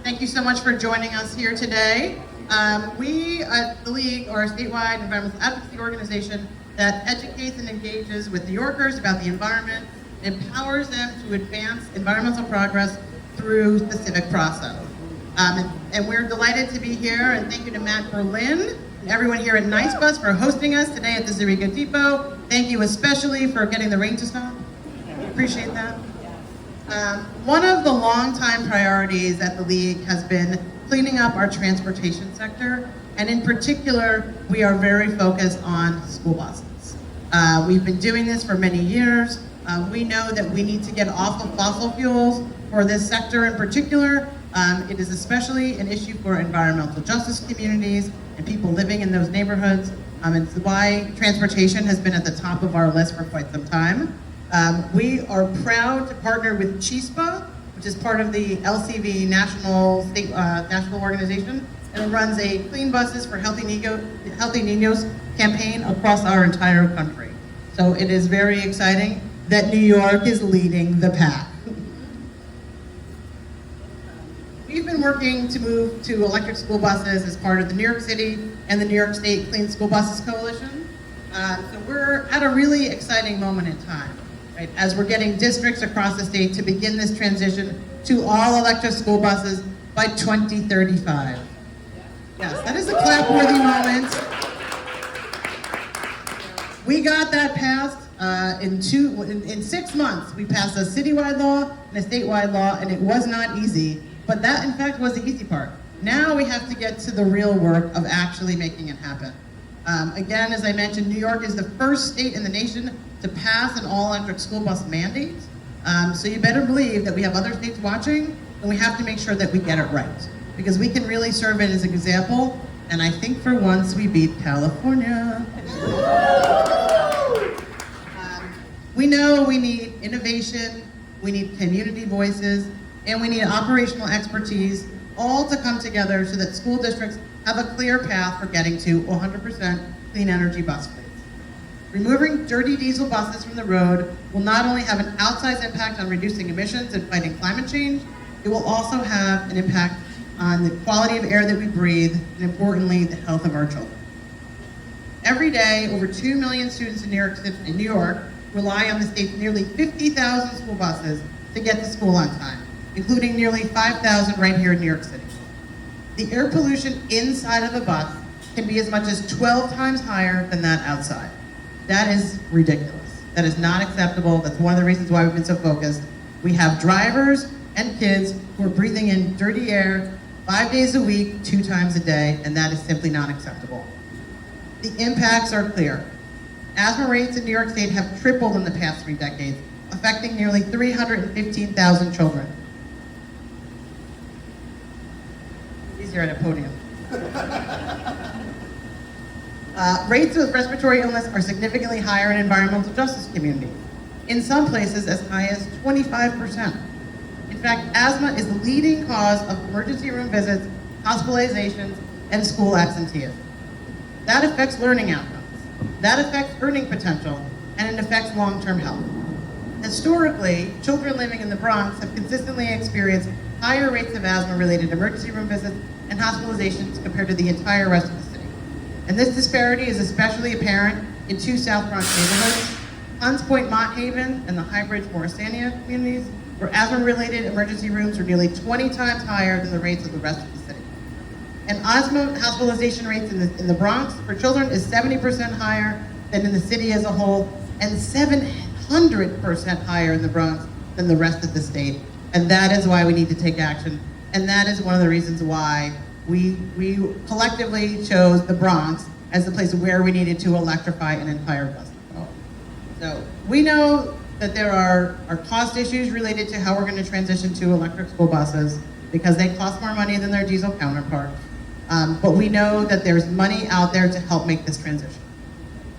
Thank you so much for joining us here today. We at the League are a statewide environmental advocacy organization that educates and engages with New Yorkers about the environment, empowers them to advance environmental progress through the civic process. And we're delighted to be here, and thank you to Matt Berlin and everyone here at NYCSBUS for hosting us today at the Zerega Depot. Thank you especially for getting the rain to stop. Appreciate that. One of the longtime priorities at the League has been cleaning up our transportation sector, and in particular, we are very focused on school buses. We've been doing this for many years. We know that we need to get off of fossil fuels for this sector in particular. It is especially an issue for environmental justice communities and people living in those neighborhoods. It's why transportation has been at the top of our list for quite some time. We are proud to partner with CHISPA, which is part of the LCV national organization, and it runs a Clean Buses for Healthy Niños campaign across our entire country. So it is very exciting that New York is leading the pack. We've been working to move to electric school buses as part of the New York City and the New York State Clean School Buses Coalition. So we're at a really exciting moment in time, right? As we're getting districts across the state to begin this transition to all electric school buses by 2035. Yes, that is a clap-worthy moment. We got that passed in 6 months. We passed a citywide law and a statewide law, and it was not easy. But that, in fact, was the easy part. Now we have to get to the real work of actually making it happen. Again, as I mentioned, New York is the first state in the nation to pass an all-electric school bus mandate. So you better believe that we have other states watching, and we have to make sure that we get it right. Because we can really serve it as an example, and I think for once we beat California. We know we need innovation, we need community voices, and we need operational expertise, all to come together so that school districts have a clear path for getting to 100% clean energy bus fleets. Removing dirty diesel buses from the road will not only have an outsized impact on reducing emissions and fighting climate change, it will also have an impact on the quality of air that we breathe, and importantly, the health of our children. Every day, over 2 million students in New York rely on the state's nearly 50,000 school buses to get to school on time, including nearly 5,000 right here in New York City. The air pollution inside of a bus can be as much as 12 times higher than that outside. That is ridiculous. That is not acceptable. That's one of the reasons why we've been so focused. We have drivers and kids who are breathing in dirty air 5 days a week, 2 times a day, and that is simply not acceptable. The impacts are clear. Asthma rates in New York State have tripled in the past 3 decades, affecting nearly 315,000 children. Easier at a podium. Rates of respiratory illness are significantly higher in environmental justice communities, in some places as high as 25%. In fact, asthma is the leading cause of emergency room visits, hospitalizations, and school absenteeism. That affects learning outcomes. That affects earning potential, and it affects long-term health. Historically, children living in the Bronx have consistently experienced higher rates of asthma-related emergency room visits and hospitalizations compared to the entire rest of the city. And this disparity is especially apparent in 2 South Bronx neighborhoods, Hunts Point, Mott Haven, and the Highbridge, Morrisania communities, where asthma-related emergency rooms are nearly 20 times higher than the rates of the rest of the city. And asthma hospitalization rates in the Bronx for children is 70% higher than in the city as a whole, and 700% higher in the Bronx than the rest of the state. And that is why we need to take action. And that is one of the reasons why we collectively chose the Bronx as the place where we needed to electrify an entire bus depot. So we know that there are cost issues related to how we're going to transition to electric school buses because they cost more money than their diesel counterparts. But we know that there's money out there to help make this transition.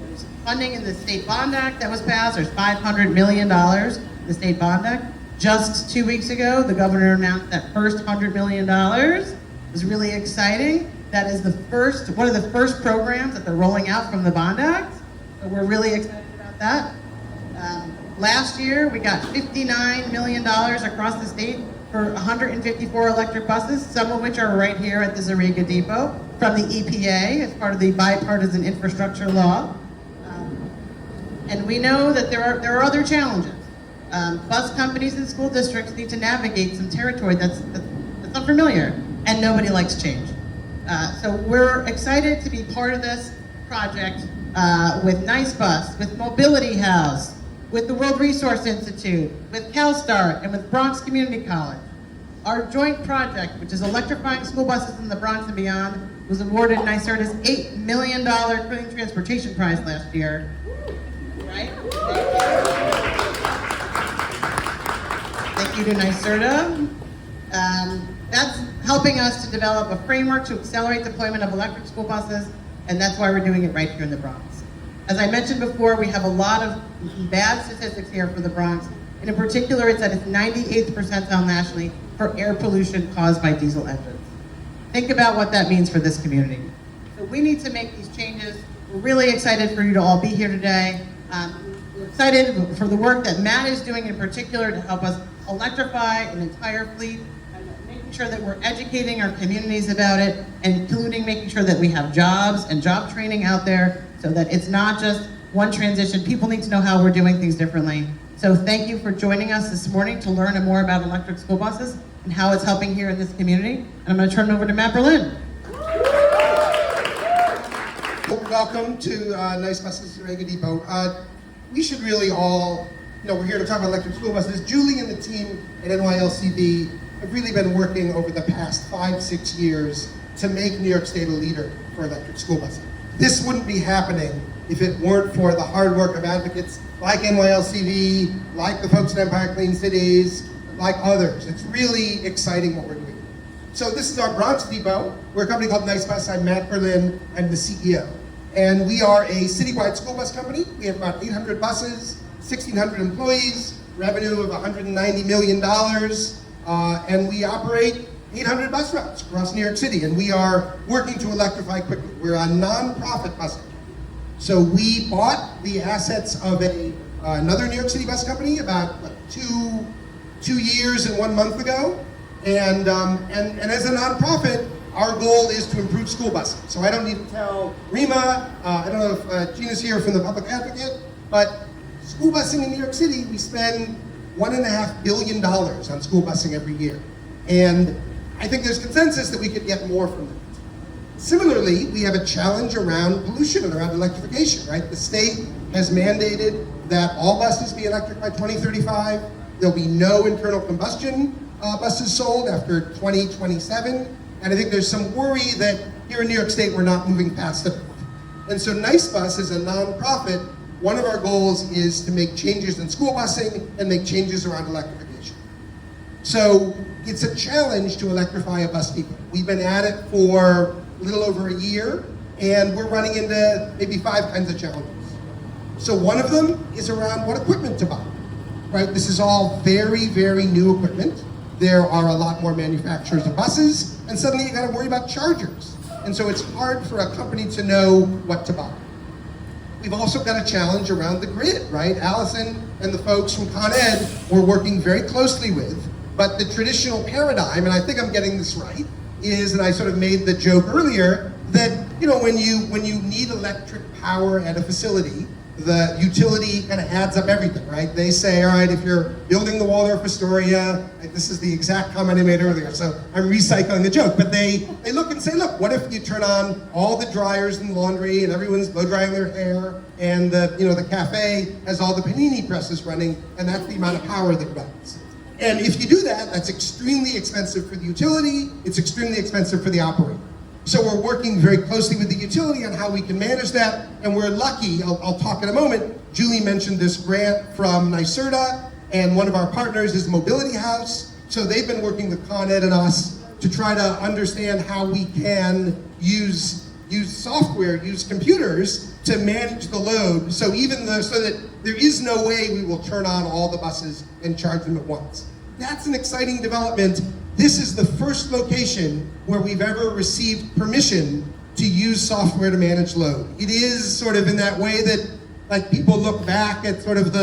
There's funding in the State Bond Act that was passed. There's $500 million in the State Bond Act. Just 2 weeks ago, the governor announced that first $100 million. It was really exciting. That is one of the first programs that they're rolling out from the Bond Act. So we're really excited about that. Last year, we got $59 million across the state for 154 electric buses, some of which are right here at the Zerega Depot from the EPA as part of the bipartisan infrastructure law. And we know that there are other challenges. Bus companies and school districts need to navigate some territory that's unfamiliar, and nobody likes change. So we're excited to be part of this project with NYCSBUS, with Mobility House, with the World Resource Institute, with CalSTART, and with Bronx Community College. Our joint project, which is electrifying school buses in the Bronx and beyond, was awarded NYSERDA's $8 million Clean Transportation Prize last year. Right? Thank you to NYSERDA. That's helping us to develop a framework to accelerate deployment of electric school buses, and that's why we're doing it right here in the Bronx. As I mentioned before, we have a lot of bad statistics here for the Bronx, and in particular, it's at its 98th percentile nationally for air pollution caused by diesel engines. Think about what that means for this community. So we need to make these changes. We're really excited for you to all be here today. We're excited for the work that Matt is doing in particular to help us electrify an entire fleet, and making sure that we're educating our communities about it, including making sure that we have jobs and job training out there so that it's not just one transition. People need to know how we're doing things differently. So thank you for joining us this morning to learn more about electric school buses and how it's helping here in this community. And I'm going to turn it over to Matt Berlin. Welcome to NYCSBUS Zerega Depot. We should really all, we're here to talk about electric school buses. Julie and the team at NYLCV have really been working over the past 5-6 years to make New York State a leader for electric school buses. This wouldn't be happening if it weren't for the hard work of advocates like NYLCV, like the folks at Empire Clean Cities, like others. It's really exciting what we're doing. So this is our Bronx Depot. We're a company called NYCSBUS. I'm Matt Berlin. I'm the CEO. And we are a citywide school bus company. We have about 800 buses, 1,600 employees, revenue of $190 million, and we operate 800 bus routes across New York City, and we are working to electrify quickly. We're a non-profit bus company. So we bought the assets of another New York City bus company about 2 years and 1 month ago, and as a non-profit, our goal is to improve school busing. So I don't need to tell Rima, I don't know if Gina's here from the Public Advocate, but school busing in New York City, we spend $1.5 billion on school busing every year. And I think there's consensus that we could get more from that. Similarly, we have a challenge around pollution and around electrification, right? The state has mandated that all buses be electric by 2035. There'll be no internal combustion buses sold after 2027. And I think there's some worry that here in New York State, we're not moving past it. And so NYCSBUS is a nonprofit. One of our goals is to make changes in school busing and make changes around electrification. So it's a challenge to electrify a bus depot. We've been at it for a little over a year, and we're running into maybe 5 kinds of challenges. So one of them is around what equipment to buy, right? This is all very, very new equipment. There are a lot more manufacturers of buses, and suddenly you gotta worry about chargers. And so it's hard for a company to know what to buy. We've also got a challenge around the grid, right? Allison and the folks from Con Ed we're working very closely with, but the traditional paradigm, and I think I'm getting this right, is, and I sort of made the joke earlier, that when you need electric power at a facility, the utility kind of adds up everything, right? They say, all right, if you're building the Waldorf Astoria, this is the exact comment I made earlier, so I'm recycling the joke, but they look and say, look, what if you turn on all the dryers and laundry and everyone's blow drying their hair, and the cafe has all the panini presses running, and that's the amount of power that runs. And if you do that, that's extremely expensive for the utility, it's extremely expensive for the operator. So we're working very closely with the utility on how we can manage that, and we're lucky, I'll talk in a moment, Julie mentioned this grant from NYSERDA, and one of our partners is Mobility House, so they've been working with Con Ed and us to try to understand how we can use software, use computers to manage the load, so that there is no way we will turn on all the buses and charge them at once. That's an exciting development. This is the first location where we've ever received permission to use software to manage load. It is sort of in that way that people look back at sort of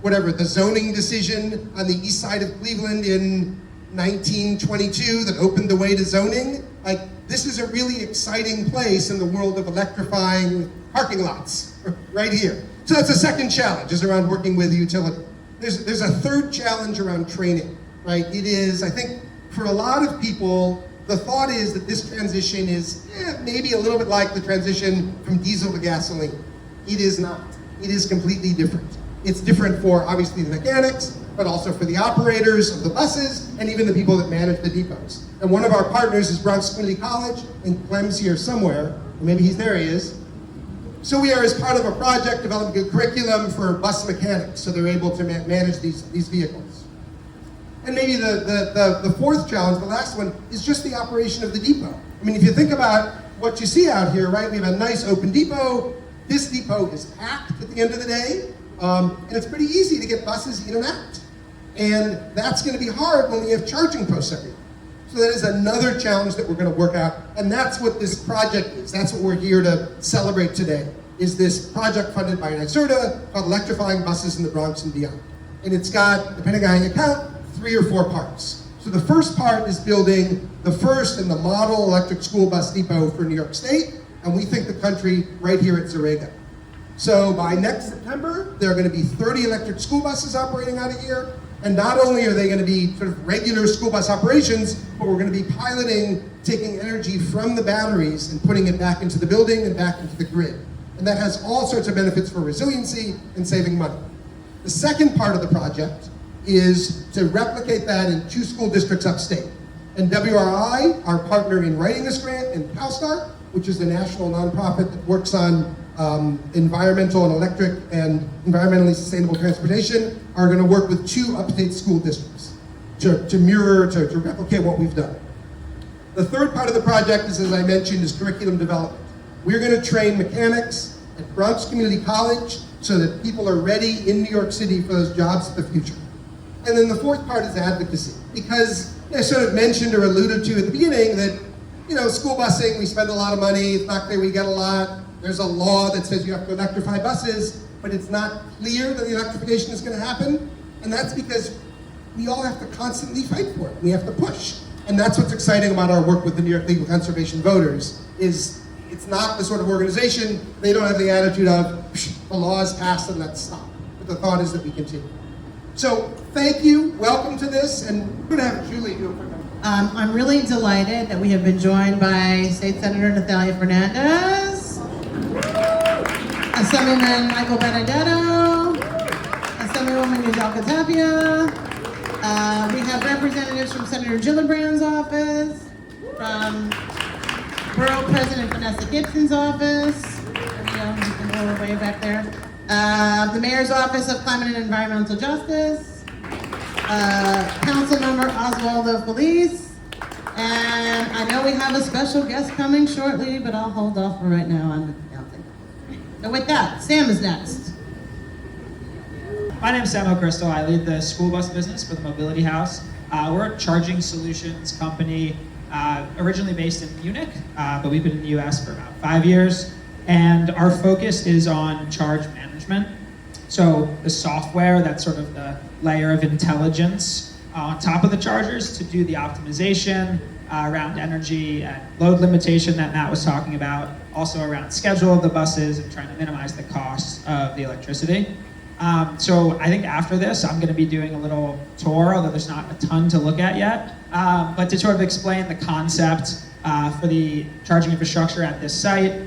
whatever, the zoning decision on the east side of Cleveland in 1922 that opened the way to zoning. Like, this is a really exciting place in the world of electrifying parking lots, right here. So that's a second challenge, is around working with utility. There's a third challenge around training, right? It is, I think, for a lot of people, the thought is that this transition is maybe a little bit like the transition from diesel to gasoline. It is not. It is completely different. It's different for, obviously, the mechanics, but also for the operators of the buses, and even the people that manage the depots. And one of our partners is Bronx Community College, and Clem's here somewhere, or maybe he's there, he is. So we are, as part of a project, developing a curriculum for bus mechanics, so they're able to manage these vehicles. And maybe the fourth challenge, the last one, is just the operation of the depot. I mean, if you think about what you see out here, right, we have a nice open depot. This depot is packed at the end of the day, and it's pretty easy to get buses in and out. And that's going to be hard when we have charging posts everywhere. So that is another challenge that we're going to work out, and that's what this project is. That's what we're here to celebrate today, is this project funded by NYCSBUS called Electrifying Buses in the Bronx and Beyond. And it's got, depending on how you count, 3 or 4 parts. So the first part is building the first and the model electric school bus depot for New York State, and we think the country right here at Zerega. So by next September, there are going to be 30 electric school buses operating out of here. And not only are they going to be sort of regular school bus operations, but we're going to be piloting taking energy from the batteries and putting it back into the building and back into the grid. And that has all sorts of benefits for resiliency and saving money. The second part of the project is to replicate that in 2 school districts upstate. And WRI, our partner in writing this grant, and CalSTART, which is the national nonprofit that works on environmental and electric and environmentally sustainable transportation, are going to work with 2 upstate school districts to mirror, to replicate what we've done. The third part of the project is, as I mentioned, is curriculum development. We're going to train mechanics at Bronx Community College so that people are ready in New York City for those jobs of the future. And then the fourth part is advocacy, because I sort of mentioned or alluded to at the beginning that, you know, school busing, we spend a lot of money, it's not clear we get a lot. There's a law that says you have to electrify buses, but it's not clear that the electrification is going to happen. And that's because we all have to constantly fight for it. We have to push. And that's what's exciting about our work with the New York Legal Conservation Voters, is it's not the sort of organization, they don't have the attitude of, the law is passed and let's stop. But the thought is that we continue. So thank you, welcome to this, and we're going to have Julie do a quick I'm really delighted that we have been joined by State Senator Natalia Fernandez, Assemblyman Michael Benedetto, Assemblywoman Yujalka Tapia. We have representatives from Senator Gillibrand's office, from Borough President Vanessa Gibson's office, you can go way back there, the Mayor's Office of Climate and Environmental Justice, Councilmember Oswaldo Felice, and I know we have a special guest coming shortly, but I'll hold off for right now on announcing. So with that, Sam is next. My name is Sam O'Crystal. I lead the school bus business for the Mobility House. We're a charging solutions company originally based in Munich, but we've been in the US for about 5 years. And our focus is on charge management. So the software, that's sort of the layer of intelligence on top of the chargers to do the optimization around energy and load limitation that Matt was talking about, also around schedule of the buses and trying to minimize the costs of the electricity. So I think after this, I'm going to be doing a little tour, although there's not a ton to look at yet, but to sort of explain the concept for the charging infrastructure at this site,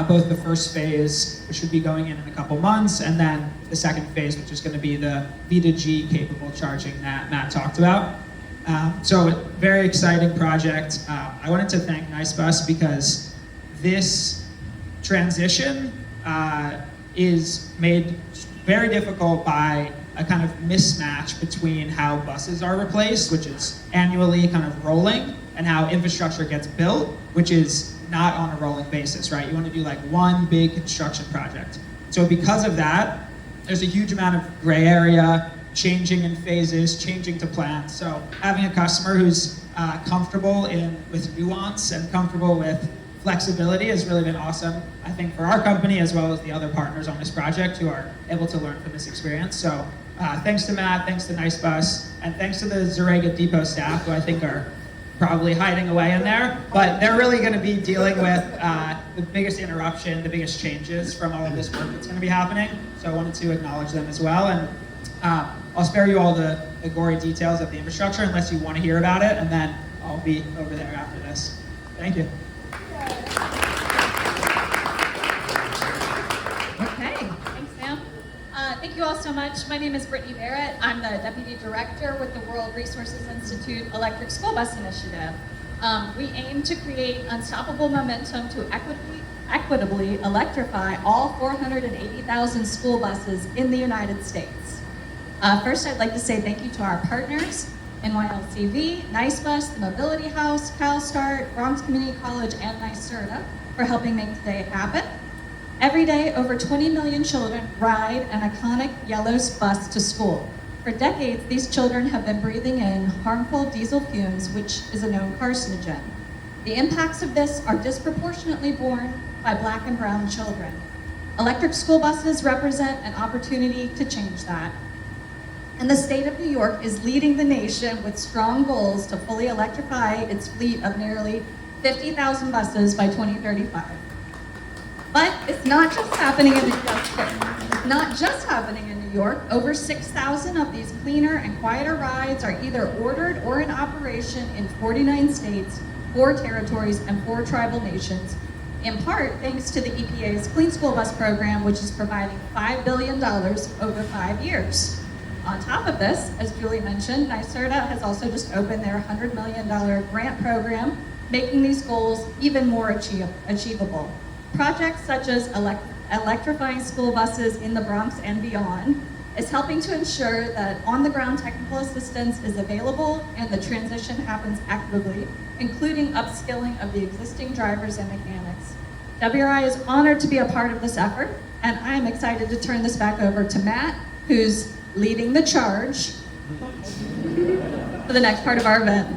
both the first phase, which should be going in a couple months, and then the second phase, which is going to be the V2G capable charging that Matt talked about. So very exciting project. I wanted to thank NYCSBUS because this transition is made very difficult by a kind of mismatch between how buses are replaced, which is annually kind of rolling, and how infrastructure gets built, which is not on a rolling basis, right? You want to do like one big construction project. So because of that, there's a huge amount of gray area, changing in phases, changing to plans. So having a customer who's comfortable with nuance and comfortable with flexibility has really been awesome, I think, for our company as well as the other partners on this project who are able to learn from this experience. So Thanks to Matt, thanks to NYCSBUS, and thanks to the Zerega Depot staff, who I think are probably hiding away in there, but they're really going to be dealing with the biggest interruption, the biggest changes from all of this work that's going to be happening. So I wanted to acknowledge them as well, and I'll spare you all the gory details of the infrastructure unless you want to hear about it, and then I'll be over there after this. Thank you. Okay, thanks, Sam. Thank you all so much. My name is Brittany Barrett. I'm the Deputy Director with the World Resources Institute Electric School Bus Initiative. We aim to create unstoppable momentum to equitably electrify all 480,000 school buses in the United States. First, I'd like to say thank you to our partners, NYLCV, NYCSBUS, the Mobility House, CalSTART, Bronx Community College, and NYSERDA for helping make today happen. Every day, over 20 million children ride an iconic yellow bus to school. For decades, these children have been breathing in harmful diesel fumes, which is a known carcinogen. The impacts of this are disproportionately borne by Black and brown children. Electric school buses represent an opportunity to change that. And the state of New York is leading the nation with strong goals to fully electrify its fleet of nearly 50,000 buses by 2035. But it's not just happening in New York. Over 6,000 of these cleaner and quieter rides are either ordered or in operation in 49 states, 4 territories, and 4 tribal nations, in part thanks to the EPA's Clean School Bus Program, which is providing $5 billion over 5 years. On top of this, as Julie mentioned, NYSERDA has also just opened their $100 million grant program, making these goals even more achievable. Projects such as electrifying school buses in the Bronx and beyond is helping to ensure that on-the-ground technical assistance is available and the transition happens equitably, including upskilling of the existing drivers and mechanics. WRI is honored to be a part of this effort, and I am excited to turn this back over to Matt, who's leading the charge for the next part of our event.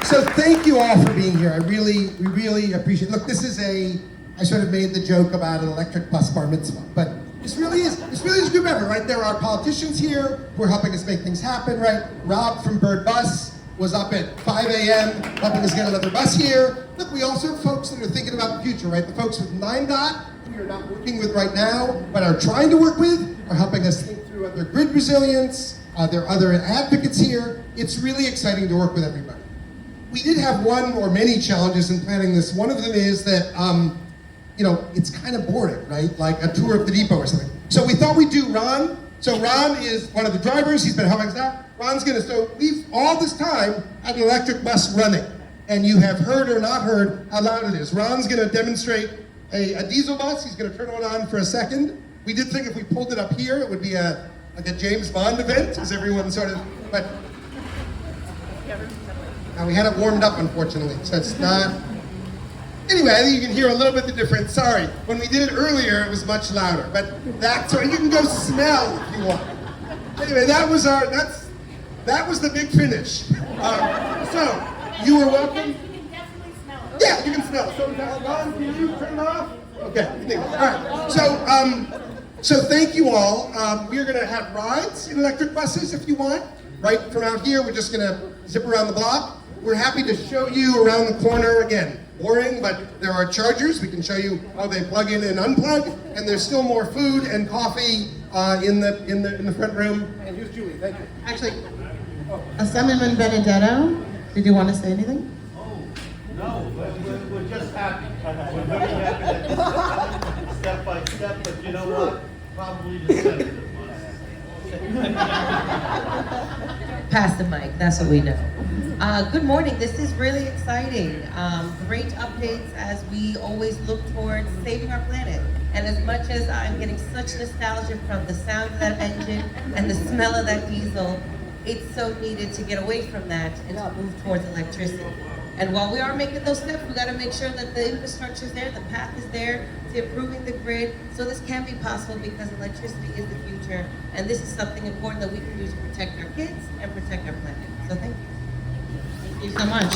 So thank you all for being here. We really appreciate it. Look, I sort of made the joke about an electric bus bar mitzvah, but this really is a group effort, right? There are politicians here who are helping us make things happen, right? Rob from Bird Bus was up at 5 a.m. helping us get another bus here. Look, we also have folks that are thinking about the future, right? The folks with 9DOT, who we are not working with right now, but are trying to work with, are helping us think through other grid resilience. There are other advocates here. It's really exciting to work with everybody. We did have one or many challenges in planning this. One of them is that, it's kind of boring, right? Like a tour of the depot or something. So we thought we'd do Ron. So Ron is one of the drivers. He's been helping us out. We've all this time had an electric bus running. And you have heard or not heard how loud it is. Ron's gonna demonstrate a diesel bus. He's gonna turn one on for a second. We did think if we pulled it up here, it would be like a James Bond event, because everyone but now we had it warmed up, unfortunately, so it's not. Anyway, I think you can hear a little bit the difference. Sorry, when we did it earlier, it was much louder, but that's right. You can go smell if you want. Anyway, that was the big finish. So you were welcome. You can definitely smell it. Yeah, you can smell it. So Ron, can you turn it off? Okay. All right. So thank you all. We're going to have rides in electric buses if you want. Right from out here, we're just going to zip around the block. We're happy to show you around the corner again. Boring, but there are chargers. We can show you how they plug in and unplug. And there's still more food and coffee in the front room. And here's Julie. Thank you. Actually, Assemblyman Benedetto, did you want to say anything? No, we're just happy. We're very happy that it's step by step, but you know what? Probably the senator Pass the mic, that's what we know. Good morning, this is really exciting. Great updates as we always look towards saving our planet. And as much as I'm getting such nostalgia from the sound of that engine and the smell of that diesel, it's so needed to get away from that and to move towards electricity. And while we are making those steps, we got to make sure that the infrastructure is there, the path is there to improving the grid, so this can be possible because electricity is the future, and this is something important that we can do to protect our kids and protect our planet. So thank you. Thank you so much.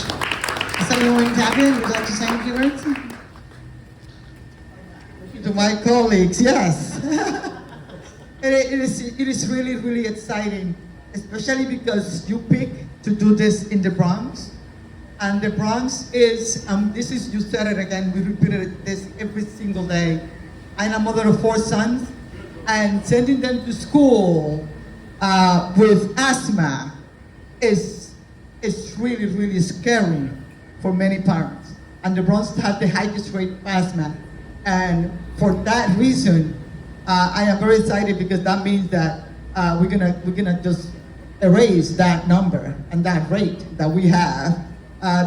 Assemblywoman Tappan, would you like to say a few words? To my colleagues, yes. It is really, really exciting, especially because you pick to do this in the Bronx. And the Bronx is, this is, you said it again, we repeated this every single day. I'm a mother of 4 sons, and sending them to school with asthma is really, really scary for many parents. And the Bronx has the highest rate of asthma. And for that reason, I am very excited because that means that we're gonna just erase that number and that rate that we have.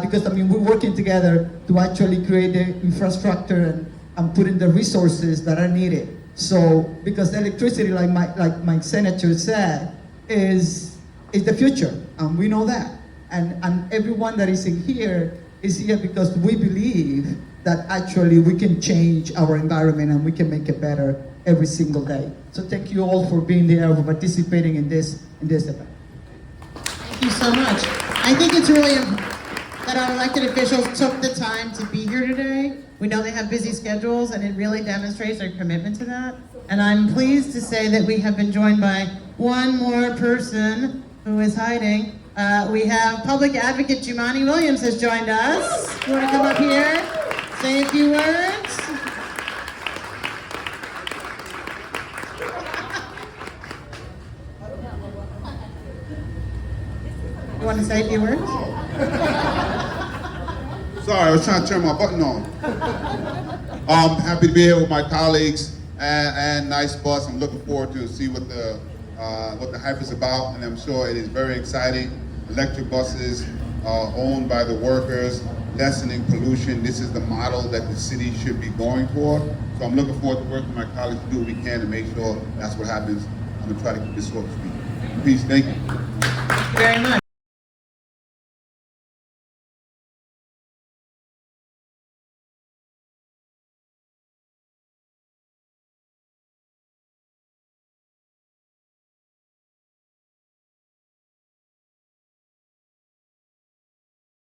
Because I mean, we're working together to actually create the infrastructure and put in the resources that are needed. So, because electricity, like my senator said, is the future, and we know that. And everyone that is in here is here because we believe that actually we can change our environment and we can make it better every single day. So thank you all for being there, for participating in this event. Thank you so much. I think it's really important that our elected officials took the time to be here today. We know they have busy schedules, and it really demonstrates their commitment to that. And I'm pleased to say that we have been joined by one more person who is hiding. We have Public Advocate Jumani Williams has joined us. You want to come up here, say a few words? You want to say a few words? Sorry, I was trying to turn my button on. I'm happy to be here with my colleagues and NYCSBUS. I'm looking forward to see what the hype is about, and I'm sure it is very exciting. Electric buses owned by the workers, lessening pollution. This is the model that the city should be going toward. So I'm looking forward to working with my colleagues to do what we can to make sure that's what happens. I'm gonna try to keep this short and sweet. Peace, thank you. Thank you very much.